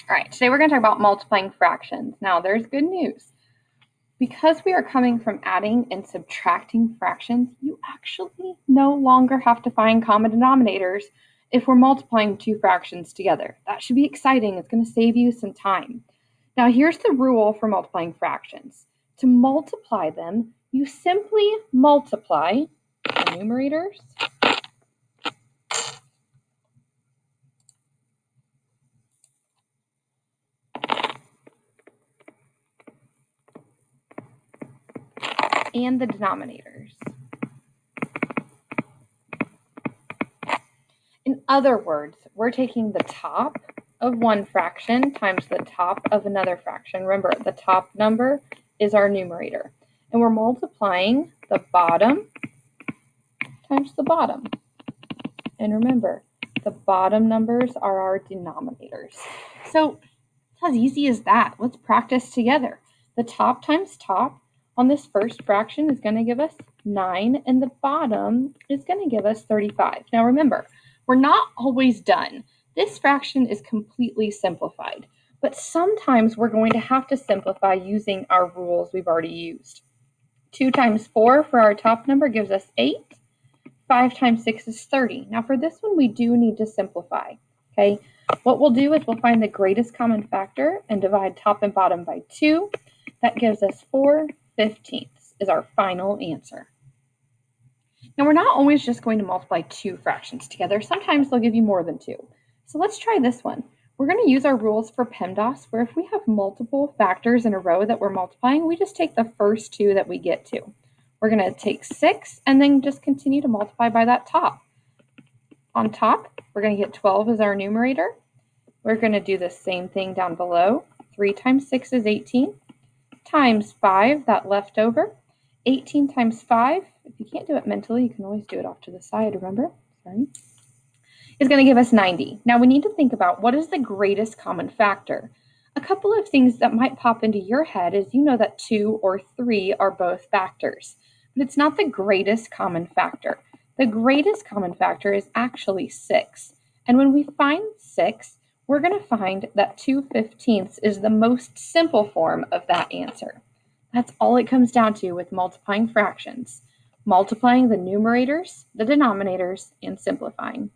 All right, today we're going to talk about multiplying fractions. Now, there's good news. Because we are coming from adding and subtracting fractions, you actually no longer have to find common denominators if we're multiplying two fractions together. That should be exciting. It's going to save you some time. Now, here's the rule for multiplying fractions. To multiply them, you simply multiply the numerators and the denominators. In other words, we're taking the top of one fraction times the top of another fraction. Remember, the top number is our numerator. And we're multiplying the bottom times the bottom. And remember, the bottom numbers are our denominators. So it's as easy as that. Let's practice together. The top times top on this first fraction is going to give us 9, and the bottom is going to give us 35. Now remember, we're not always done. This fraction is completely simplified, but sometimes we're going to have to simplify using our rules we've already used. 2 times 4 for our top number gives us 8. 5 times 6 is 30. Now for this one, we do need to simplify, okay? What we'll do is we'll find the greatest common factor and divide top and bottom by 2. That gives us 4/15 is our final answer. Now we're not always just going to multiply two fractions together. Sometimes they'll give you more than 2. So let's try this one. We're going to use our rules for PEMDAS, where if we have multiple factors in a row that we're multiplying, we just take the first 2 that we get to. We're going to take 6 and then just continue to multiply by that top. On top, we're going to get 12 as our numerator. We're going to do the same thing down below. 3 times 6 is 18, times 5, that left over. 18 times 5, if you can't do it mentally, you can always do it off to the side, remember? Sorry. Is going to give us 90. Now we need to think about what is the greatest common factor. A couple of things that might pop into your head is you know that 2 or 3 are both factors, but it's not the greatest common factor. The greatest common factor is actually 6. And when we find 6, we're going to find that 2/15 is the most simple form of that answer. That's all it comes down to with multiplying fractions. Multiplying the numerators, the denominators, and simplifying.